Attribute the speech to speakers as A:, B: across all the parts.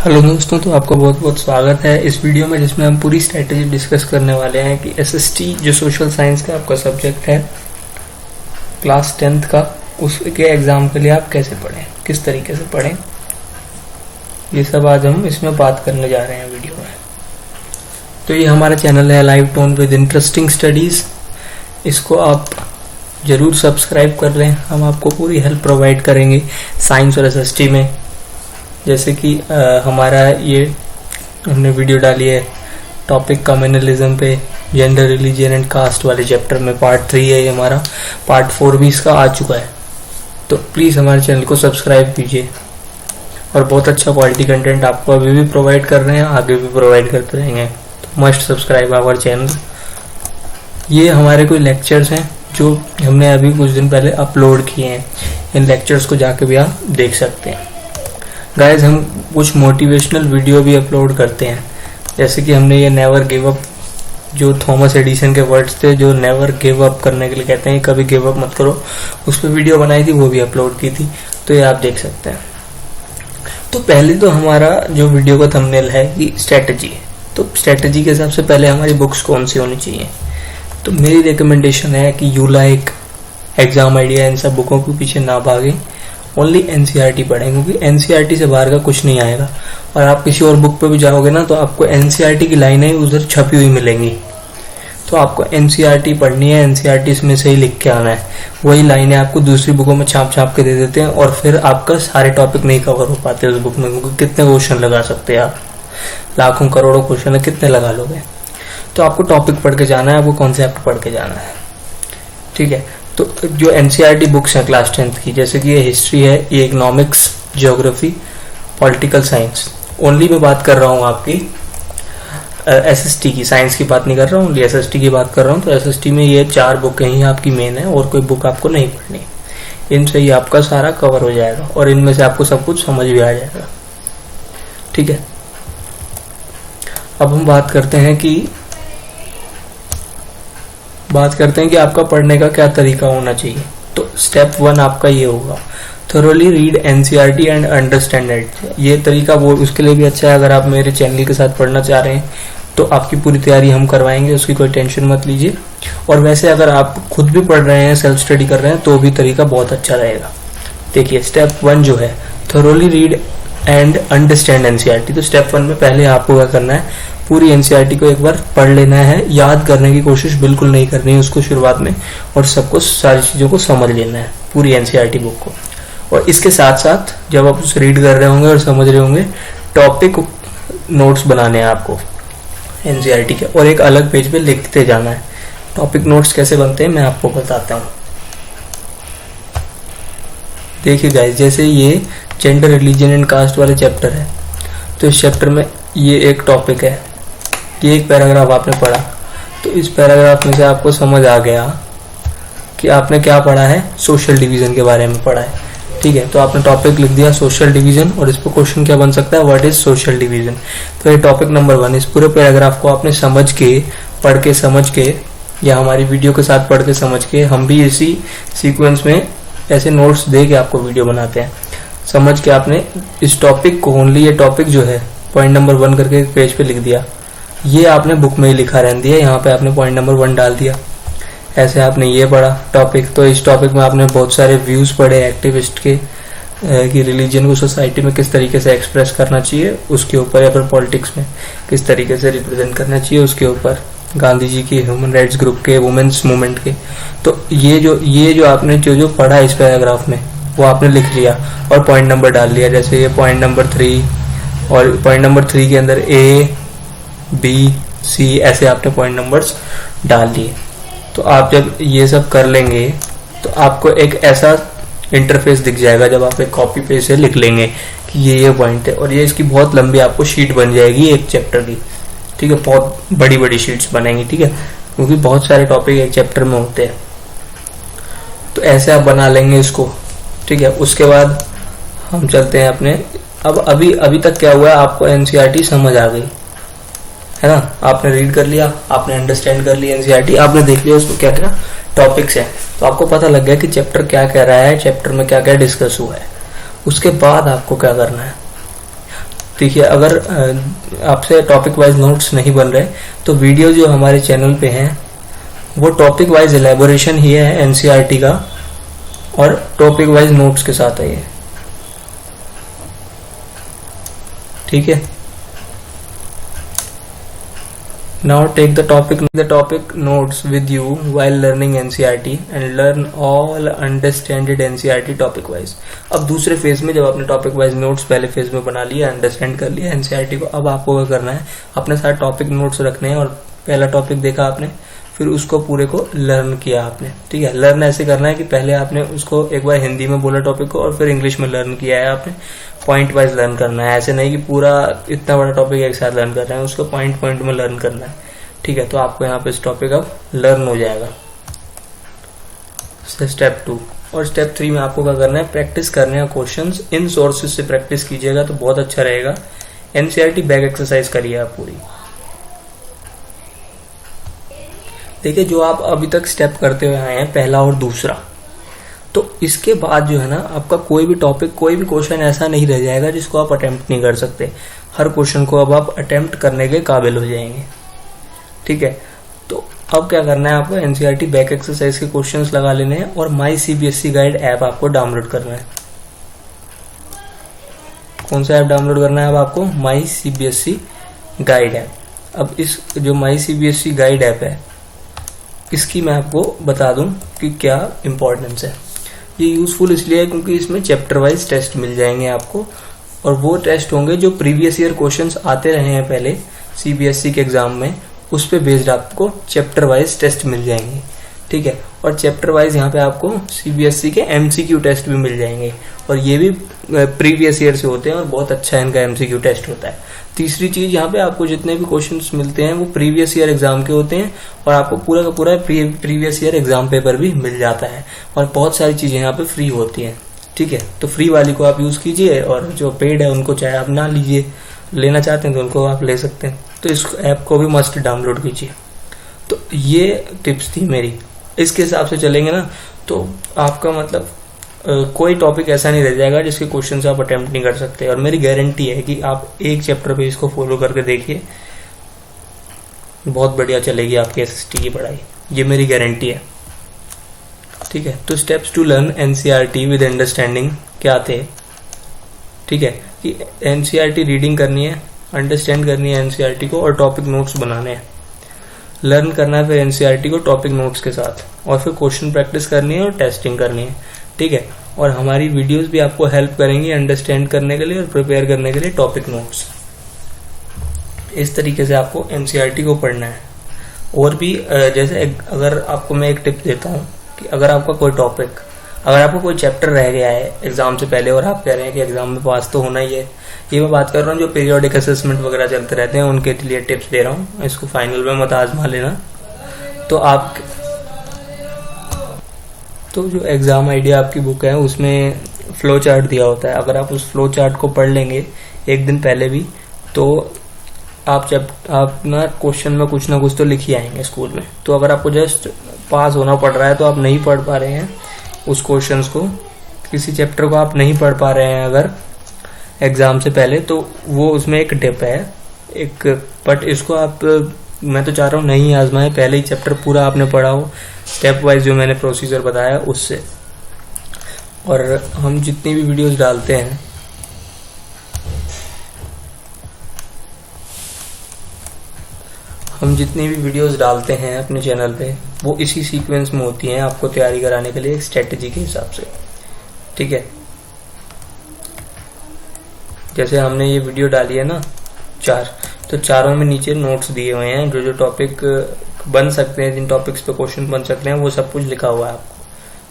A: Hello दोस्तों, तो आपका बहुत बहुत स्वागत है इस वीडियो में, जिसमें हम पूरी स्ट्रेटेजी डिस्कस करने वाले हैं कि एसएसटी जो सोशल साइंस का आपका सब्जेक्ट है क्लास 10th का, उसके एग्ज़ाम के लिए आप कैसे पढ़ें, किस तरीके से पढ़ें, ये सब आज हम इसमें बात करने जा रहे हैं वीडियो में। तो ये हमारा चैनल है live tone with interesting studies, इसको आप ज़रूर सब्सक्राइब कर लें। हम आपको पूरी हेल्प प्रोवाइड करेंगे साइंस और एसएसटी में। जैसे कि हमारा ये हमने वीडियो डाली है टॉपिक कम्युनलिज्म पे, जेंडर रिलीजन एंड कास्ट वाले चैप्टर में, पार्ट 3 है ये हमारा, पार्ट 4 भी इसका आ चुका है। तो प्लीज़ हमारे चैनल को सब्सक्राइब कीजिए और बहुत अच्छा क्वालिटी कंटेंट आपको अभी भी प्रोवाइड कर रहे हैं, आगे भी प्रोवाइड करते रहेंगे। तो मस्ट सब्सक्राइब आवर चैनल। ये हमारे कोई लेक्चर्स हैं जो हमने अभी कुछ दिन पहले अपलोड किए हैं, इन लेक्चर्स को जाके भी आप देख सकते हैं। गाइज, हम कुछ मोटिवेशनल वीडियो भी अपलोड करते हैं, जैसे कि हमने ये नेवर गिव अप, जो थॉमस एडिसन के वर्ड्स थे जो नेवर गिव अप करने के लिए कहते हैं, कभी गिव अप मत करो, उस पर वीडियो बनाई थी, वो भी अपलोड की थी, तो ये आप देख सकते हैं। तो पहले तो हमारा जो वीडियो का थंबनेल है कि स्ट्रेटजी है, तो स्ट्रेटजी के हिसाब से पहले हमारी बुक्स कौन सी होनी चाहिए। तो मेरी रिकमेंडेशन है कि यू लाइक, एग्जाम आइडिया, इन सब बुकों के पीछे ना भागें, ओनली एनसीईआरटी पढ़ें, क्योंकि एनसीईआरटी से बाहर का कुछ नहीं आएगा। और आप किसी और बुक पे भी जाओगे ना, तो आपको एनसीईआरटी की लाइनें उधर छपी हुई मिलेंगी, तो आपको एनसीईआरटी पढ़नी है, एनसीईआरटी इसमें से ही लिख के आना है। वही लाइनें आपको दूसरी बुकों में छाप छाप के दे देते हैं, और फिर आपका सारे टॉपिक नहीं कवर हो पाते उस बुक में, क्योंकि कितने क्वेश्चन लगा सकते हैं आप, लाखों करोड़ों क्वेश्चन है, कितने लगा लोगे। तो आपको टॉपिक पढ़ के जाना है, आपको कॉन्सेप्ट पढ़ के जाना है, ठीक है। तो जो एनसीईआरटी बुक्स हैं क्लास 10th की, जैसे कि ये हिस्ट्री है, ये economics, geography, political science, only मैं बात कर रहा हूँ आपकी एसएसटी की, साइंस की बात नहीं कर रहा हूँ, एसएसटी की बात कर रहा हूँ। तो एसएसटी में ये 4 बुकें ही आपकी मेन है, और कोई बुक आपको नहीं पढ़नी, इनसे ही आपका सारा कवर हो जाएगा, और इनमें से आपको सब कुछ समझ भी आ जाएगा, ठीक है। अब हम बात करते हैं कि आपका पढ़ने का क्या तरीका होना चाहिए। तो स्टेप 1 आपका ये होगा, thoroughly read NCERT and understand it. ये तरीका वो उसके लिए भी अच्छा है, अगर आप मेरे चैनल के साथ पढ़ना चाह रहे हैं तो आपकी पूरी तैयारी हम करवाएंगे, उसकी कोई टेंशन मत लीजिए। और वैसे अगर आप खुद भी पढ़ रहे हैं, सेल्फ स्टडी कर रहे हैं, तो भी तरीका बहुत अच्छा रहेगा। देखिए, स्टेप 1 जो है thoroughly read and understand NCERT. तो स्टेप 1 में पहले आपको क्या करना है, पूरी एनसीईआरटी को एक बार पढ़ लेना है, याद करने की कोशिश बिल्कुल नहीं करनी है उसको शुरुआत में, और सबको सारी चीज़ों को समझ लेना है, पूरी एनसीईआरटी बुक को। और इसके साथ साथ जब आप उसे रीड कर रहे होंगे और समझ रहे होंगे, टॉपिक नोट्स बनाने हैं आपको एनसीईआरटी के, और एक अलग पेज पे लिखते जाना है। टॉपिक नोट्स कैसे बनते हैं मैं आपको बताता हूँ। देखिए गाइस, जैसे ये जेंडर रिलीजन एंड कास्ट वाले चैप्टर है, तो इस चैप्टर में ये एक टॉपिक है, ये एक पैराग्राफ आपने पढ़ा, तो इस पैराग्राफ में से आपको समझ आ गया कि आपने क्या पढ़ा है, सोशल डिवीजन के बारे में पढ़ा है, ठीक है। तो आपने टॉपिक लिख दिया सोशल डिवीजन, और इस पर क्वेश्चन क्या बन सकता है, व्हाट इज सोशल डिवीजन। तो ये टॉपिक नंबर 1। इस पूरे पैराग्राफ को आपने समझ के, पढ़ के, समझ के, या हमारी वीडियो के साथ पढ़ के समझ के, हम भी इसी सीक्वेंस में ऐसे नोट्स दे के आपको वीडियो बनाते हैं, समझ के आपने इस टॉपिक को, ओनली ये टॉपिक जो है पॉइंट नंबर 1 करके एक पेज पे लिख दिया। ये आपने बुक में ही लिखा रहने दिया, यहाँ पे आपने पॉइंट नंबर 1 डाल दिया। ऐसे आपने ये पढ़ा टॉपिक, तो इस टॉपिक में आपने बहुत सारे व्यूज पढ़े एक्टिविस्ट के, कि रिलीजन को सोसाइटी में किस तरीके से एक्सप्रेस करना चाहिए उसके ऊपर, या फिर पॉलिटिक्स में किस तरीके से रिप्रेजेंट करना चाहिए उसके ऊपर, गांधी जी के, ह्यूमन राइट्स ग्रुप के, वुमेन्स मूवमेंट के। तो ये जो आपने जो पढ़ा इस पैराग्राफ में, वो आपने लिख लिया और पॉइंट नंबर डाल लिया। जैसे ये पॉइंट नंबर 3, और पॉइंट नंबर 3 के अंदर A, B, C ऐसे आपने पॉइंट नंबर्स डाल लिए। तो आप जब ये सब कर लेंगे तो आपको एक ऐसा इंटरफेस दिख जाएगा, जब आप एक कॉपी पेज से लिख लेंगे कि ये पॉइंट है, और ये इसकी बहुत लंबी आपको शीट बन जाएगी एक चैप्टर की, ठीक है। बहुत बड़ी बड़ी शीट्स बनेंगी, ठीक है, क्योंकि बहुत सारे टॉपिक एक चैप्टर में होते हैं। तो ऐसे आप बना लेंगे इसको, ठीक है। उसके बाद हम चलते हैं अपने, अब अभी तक क्या हुआ है, आपको एनसीईआरटी समझ आ गई है ना, आपने रीड कर लिया, आपने अंडरस्टैंड कर लिया एनसीईआरटी, आपने देख लिया उसमें क्या क्या टॉपिक्स हैं, तो आपको पता लग गया कि चैप्टर क्या कह रहा है, चैप्टर में क्या क्या डिस्कस हुआ है। उसके बाद आपको क्या करना है, देखिए, अगर आपसे टॉपिक वाइज नोट्स नहीं बन रहे तो वीडियो जो हमारे चैनल पे हैं वो टॉपिक वाइज एलेबोरेशन ही है एनसीईआरटी का, और टॉपिक वाइज नोट्स के साथ है ये, ठीक है। Now take the topic notes with you while learning NCERT and learn all understanded NCERT topic wise. अब दूसरे फेज में जब आपने टॉपिक वाइज नोट्स पहले फेज में बना लिया, अंडरस्टैंड कर लिया एनसीईआरटी को, अब आपको क्या करना है, अपने साथ टॉपिक नोट्स रखने हैं। और पहला टॉपिक देखा आपने, फिर उसको पूरे को लर्न किया आपने, ठीक है। लर्न ऐसे करना है कि पहले आपने उसको एक बार हिंदी में बोला टॉपिक को और फिर इंग्लिश में लर्न किया है आपने। पॉइंट वाइज लर्न करना है, ऐसे नहीं कि पूरा इतना बड़ा टॉपिक एक साथ लर्न कर रहे हैं, उसको पॉइंट पॉइंट में लर्न करना है, ठीक है। तो आपको यहाँ पे इस टॉपिक अब लर्न हो जाएगा, स्टेप 2। और स्टेप 3 में आपको क्या करना है, प्रैक्टिस करने हैं क्वेश्चंस। इन सोर्सेज से प्रैक्टिस कीजिएगा तो बहुत अच्छा रहेगा। एनसीईआरटी बैक एक्सरसाइज करिए आप पूरी। देखिए, जो आप अभी तक स्टेप करते हुए आए हैं, पहला और दूसरा, तो इसके बाद जो है ना, आपका कोई भी टॉपिक, कोई भी क्वेश्चन ऐसा नहीं रह जाएगा जिसको आप अटेम्प्ट नहीं कर सकते। हर क्वेश्चन को अब आप अटेम्प्ट करने के काबिल हो जाएंगे, ठीक है। तो अब क्या करना है, आपको एनसीईआरटी बैक एक्सरसाइज के क्वेश्चंस लगा लेने हैं और माई सीबीएसई गाइड ऐप आपको डाउनलोड करना है। कौन सा ऐप डाउनलोड करना है अब आपको, माई सीबीएसई गाइड ऐप। अब इस जो माई सीबीएसई गाइड ऐप है, इसकी मैं आपको बता दूं कि क्या इंपॉर्टेंस है। ये यूजफुल इसलिए है क्योंकि इसमें चैप्टर वाइज टेस्ट मिल जाएंगे आपको, और वो टेस्ट होंगे जो प्रीवियस ईयर क्वेश्चंस आते रहे हैं पहले सीबीएसई के एग्जाम में, उस पे बेस्ड आपको चैप्टर वाइज टेस्ट मिल जाएंगे, ठीक है। और चैप्टर वाइज यहाँ पे आपको सीबीएसई के एमसीक्यू टेस्ट भी मिल जाएंगे, और ये भी प्रीवियस ईयर से होते हैं और बहुत अच्छा इनका एमसीक्यू टेस्ट होता है। तीसरी चीज, यहाँ पे आपको जितने भी क्वेश्चंस मिलते हैं वो प्रीवियस ईयर एग्जाम के होते हैं, और आपको पूरा का पूरा प्रीवियस ईयर एग्जाम पेपर भी मिल जाता है, और बहुत सारी चीजें यहाँ पे फ्री होती हैं, ठीक है। तो फ्री वाली को आप यूज कीजिए, और जो पेड है उनको चाहे आप ना लीजिए, लेना चाहते हैं तो उनको आप ले सकते हैं। तो इस ऐप को भी मस्ट डाउनलोड कीजिए। तो ये टिप्स थी मेरी, इसके हिसाब से चलेंगे ना तो आपका मतलब कोई टॉपिक ऐसा नहीं रह जाएगा जिसके क्वेश्चन आप अटेम्प्ट नहीं कर सकते। और मेरी गारंटी है कि आप एक चैप्टर पे इसको फॉलो करके देखिए, बहुत बढ़िया चलेगी आपकी एसएसटी की पढ़ाई, ये मेरी गारंटी है, ठीक है। तो steps to learn NCERT with understanding क्या थे, ठीक है, कि एनसीईआरटी रीडिंग करनी है, अंडरस्टैंड करनी है एनसीईआरटी को, और टॉपिक नोट्स बनाने हैं। लर्न करना है फिर एनसीईआरटी को टॉपिक नोट्स के साथ, और फिर क्वेश्चन प्रैक्टिस करनी है और टेस्टिंग करनी है, ठीक है। और हमारी वीडियोस भी आपको हेल्प करेंगी अंडरस्टैंड करने के लिए और प्रिपेयर करने के लिए टॉपिक नोट्स। इस तरीके से आपको एनसीईआरटी को पढ़ना है। और भी जैसे अगर आपको मैं एक टिप देता हूँ कि अगर आपका कोई टॉपिक, अगर आपको कोई चैप्टर रह गया है एग्जाम से पहले और आप कह रहे हैं कि एग्जाम में पास तो होना ही है, ये मैं बात कर रहा हूँ जो पीरियोडिक असेसमेंट वगैरह चलते रहते हैं उनके लिए टिप्स दे रहा हूँ, इसको फाइनल में मत आजमा लेना। तो जो एग्जाम आइडिया आपकी बुक है उसमें फ्लो चार्ट दिया होता है, अगर आप उस फ्लो चार्ट को पढ़ लेंगे एक दिन पहले भी, तो आप ना क्वेश्चन में कुछ ना कुछ तो लिख ही आएंगे स्कूल में। तो अगर आपको जस्ट पास होना पड़ रहा है तो आप नहीं पढ़ पा रहे हैं उस क्वेश्चंस को, किसी चैप्टर को आप नहीं पढ़ पा रहे हैं अगर एग्जाम से पहले, तो वो उसमें एक टिप है एक, बट इसको आप, मैं तो चाह रहा हूँ नहीं आजमाए, पहले ही चैप्टर पूरा आपने पढ़ा हो स्टेप वाइज जो मैंने प्रोसीजर बताया उससे। और हम जितनी भी वीडियोस डालते हैं अपने चैनल पे, वो इसी सीक्वेंस में होती हैं आपको तैयारी कराने के लिए एक स्ट्रेटेजी के हिसाब से, ठीक है। जैसे हमने ये वीडियो डाली है ना 4, तो चारों में नीचे नोट्स दिए हुए हैं, जो टॉपिक बन सकते हैं, जिन टॉपिक्स पे क्वेश्चन बन सकते हैं, वो सब कुछ लिखा हुआ है आपको,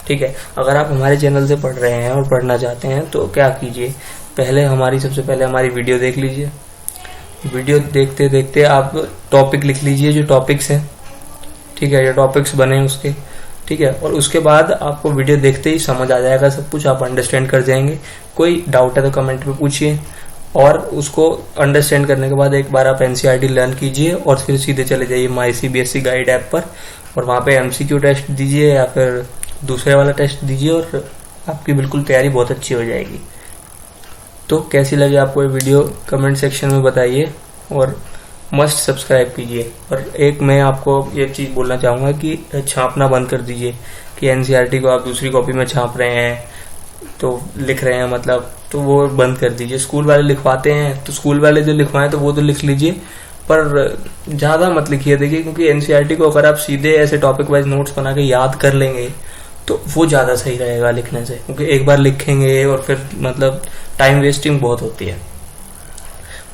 A: ठीक है। अगर आप हमारे चैनल से पढ़ रहे हैं और पढ़ना चाहते हैं तो क्या कीजिए, सबसे पहले हमारी वीडियो देख लीजिए। वीडियो देखते देखते आप टॉपिक लिख लीजिए जो टॉपिक्स हैं, ठीक है, जो टॉपिक्स बने उसके, ठीक है। और उसके बाद आपको वीडियो देखते ही समझ आ जाएगा सब कुछ, आप अंडरस्टैंड कर जाएंगे। कोई डाउट है तो कमेंट में पूछिए, और उसको अंडरस्टैंड करने के बाद एक बार आप एनसीईआरटी लर्न कीजिए और फिर सीधे चले जाइए माई सीबीएसई गाइड ऐप पर, और वहां पे एमसीक्यू टेस्ट दीजिए या फिर दूसरे वाला टेस्ट दीजिए, और आपकी बिल्कुल तैयारी बहुत अच्छी हो जाएगी। तो कैसी लगी आपको ये वीडियो कमेंट सेक्शन में बताइए और मस्ट सब्सक्राइब कीजिए। और एक मैं आपको ये चीज़ बोलना चाहूँगा कि छापना बंद कर दीजिए कि एनसीईआरटी को आप दूसरी कॉपी में छाप रहे हैं तो लिख रहे हैं मतलब, तो वो बंद कर दीजिए। स्कूल वाले लिखवाते हैं तो स्कूल वाले जो लिखवाएं तो वो तो लिख लीजिए, पर ज़्यादा मत लिखिए। देखिए क्योंकि एनसीईआरटी को अगर आप सीधे ऐसे टॉपिक वाइज नोट्स बना के याद कर लेंगे तो वो ज़्यादा सही रहेगा लिखने से, क्योंकि एक बार लिखेंगे और फिर मतलब टाइम वेस्टिंग बहुत होती है।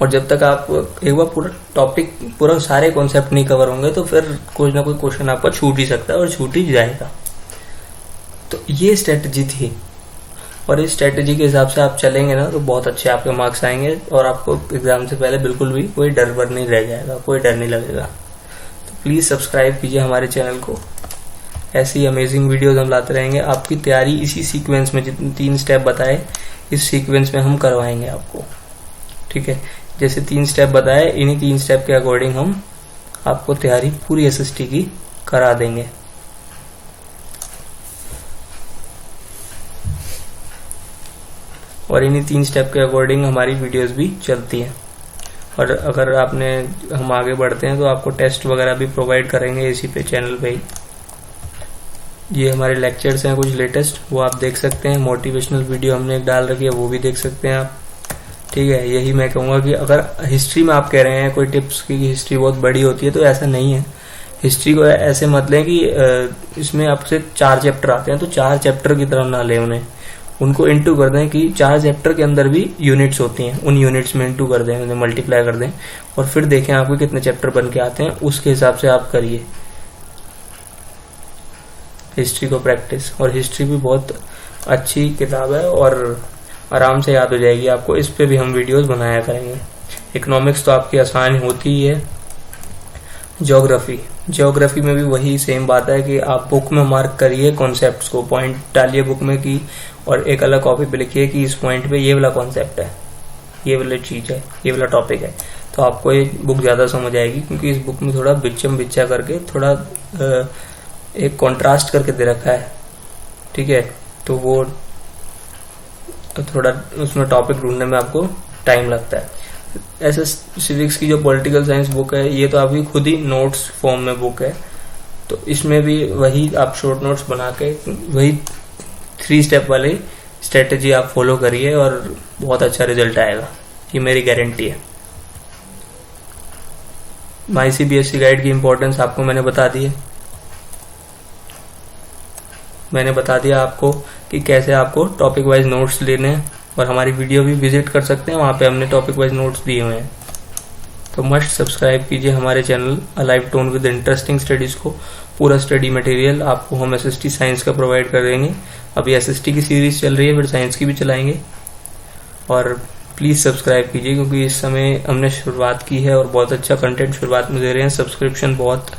A: और जब तक आप एक बार पूरा टॉपिक पूरा सारे कॉन्सेप्ट नहीं कवर होंगे तो फिर कोई ना कोई क्वेश्चन आपका छूट ही सकता है और छूट ही जाएगा। तो ये स्ट्रेटजी थी और इस स्ट्रेटजी के हिसाब से आप चलेंगे ना तो बहुत अच्छे आपके मार्क्स आएंगे और आपको एग्जाम से पहले बिल्कुल भी कोई डर वर नहीं रह जाएगा, कोई डर नहीं लगेगा। तो प्लीज़ सब्सक्राइब कीजिए हमारे चैनल को, ऐसी अमेजिंग वीडियोज हम लाते रहेंगे। आपकी तैयारी इसी सीक्वेंस में, जितने 3 स्टेप बताए इस सीक्वेंस में हम करवाएंगे आपको, ठीक है। जैसे 3 स्टेप बताए, इन्हीं 3 स्टेप के अकॉर्डिंग हम आपको तैयारी पूरी एसएसटी की करा देंगे। और इन्हीं 3 स्टेप के अकॉर्डिंग हमारी वीडियोस भी चलती हैं। और अगर हम आगे बढ़ते हैं तो आपको टेस्ट वगैरह भी प्रोवाइड करेंगे इसी पे चैनल पे ही। ये हमारे लेक्चर्स हैं कुछ लेटेस्ट, वो आप देख सकते हैं। मोटिवेशनल वीडियो हमने एक डाल रखी है, वो भी देख सकते हैं आप, ठीक है। यही मैं कहूँगा कि अगर हिस्ट्री में आप कह रहे हैं कोई टिप्स की हिस्ट्री बहुत बड़ी होती है, तो ऐसा नहीं है। हिस्ट्री को ऐसे मत लें कि इसमें आपसे 4 चैप्टर आते हैं तो 4 चैप्टर की तरह ना लें उन्हें, उनको इंटू कर दें कि 4 चैप्टर के अंदर भी यूनिट्स होती हैं, उन यूनिट्स में इंटू कर दें, उन्हें मल्टीप्लाई कर दें और फिर देखें आपको कितने चैप्टर बन के आते हैं, उसके हिसाब से आप करिए हिस्ट्री को प्रैक्टिस। और हिस्ट्री भी बहुत अच्छी किताब है और आराम से याद हो जाएगी आपको, इस पे भी हम वीडियोस बनाया करेंगे। इकोनॉमिक्स तो आपकी आसान होती ही है। ज्योग्राफी में भी वही सेम बात है कि आप बुक में मार्क करिए कॉन्सेप्ट्स को, पॉइंट डालिए बुक में की, और एक अलग कॉपी पे लिखिए कि इस पॉइंट पे ये वाला कॉन्सेप्ट है, ये वाली चीज है, ये वाला टॉपिक है, तो आपको ये बुक ज्यादा समझ आएगी। क्योंकि इस बुक में थोड़ा बिच्चा करके थोड़ा एक कॉन्ट्रास्ट करके दे रखा है, ठीक है। तो वो थोड़ा उसमें टॉपिक ढूंढने में आपको टाइम लगता है। ऐसे सिविक्स की जो पॉलिटिकल साइंस बुक है, ये तो आपकी खुद ही नोट्स फॉर्म में बुक है, तो इसमें भी वही आप शॉर्ट नोट्स बना के वही 3 स्टेप वाली स्ट्रेटेजी आप फॉलो करिए और बहुत अच्छा रिजल्ट आएगा, ये मेरी गारंटी है। माई सीबीएसई गाइड की इंपॉर्टेंस आपको मैंने बता दी है, मैंने बता दिया आपको कि कैसे आपको टॉपिक वाइज नोट्स लेने हैं, और हमारी वीडियो भी विजिट कर सकते हैं, वहाँ पे हमने टॉपिक वाइज नोट्स दिए हुए हैं। तो मस्ट सब्सक्राइब कीजिए हमारे channel alive tone with interesting studies को। पूरा स्टडी मटेरियल आपको हम एसएसटी साइंस का प्रोवाइड कर देंगे। अभी एसएसटी की सीरीज चल रही है, फिर साइंस की भी चलाएंगे। और प्लीज़ सब्सक्राइब कीजिए क्योंकि इस समय हमने शुरुआत की है और बहुत अच्छा कंटेंट शुरुआत में दे रहे हैं। सब्सक्रिप्शन बहुत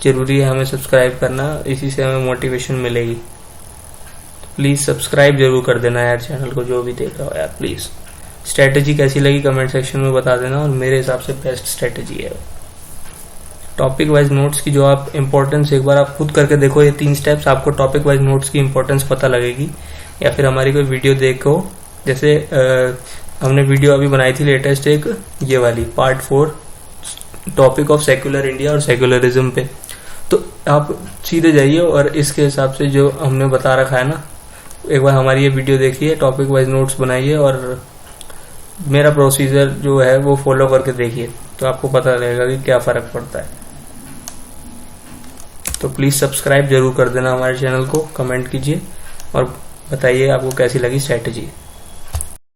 A: जरूरी है हमें सब्सक्राइब करना, इसी से हमें मोटिवेशन मिलेगी। प्लीज सब्सक्राइब जरूर कर देना यार चैनल को, जो भी देख रहा हो यार प्लीज। स्ट्रेटेजी कैसी लगी कमेंट सेक्शन में बता देना, और मेरे हिसाब से बेस्ट स्ट्रेटेजी है। टॉपिक वाइज नोट्स की जो आप इंपॉर्टेंस एक बार आप खुद करके देखो, ये 3 स्टेप्स आपको टॉपिक वाइज नोट्स की इंपॉर्टेंस पता लगेगी। या फिर हमारी कोई वीडियो देखो, जैसे हमने वीडियो अभी बनाई थी लेटेस्ट एक ये वाली part 4 topic of secular India और सेक्युलरिज्म पे, तो आप सीधे जाइए और इसके हिसाब से जो हमने बता रखा है ना, एक बार हमारी ये वीडियो देखिए, टॉपिक वाइज नोट्स बनाइए और मेरा प्रोसीजर जो है वो फॉलो करके देखिए, तो आपको पता लगेगा कि क्या फर्क पड़ता है। तो प्लीज सब्सक्राइब जरूर कर देना हमारे चैनल को, कमेंट कीजिए और बताइए आपको कैसी लगी स्ट्रेटेजी।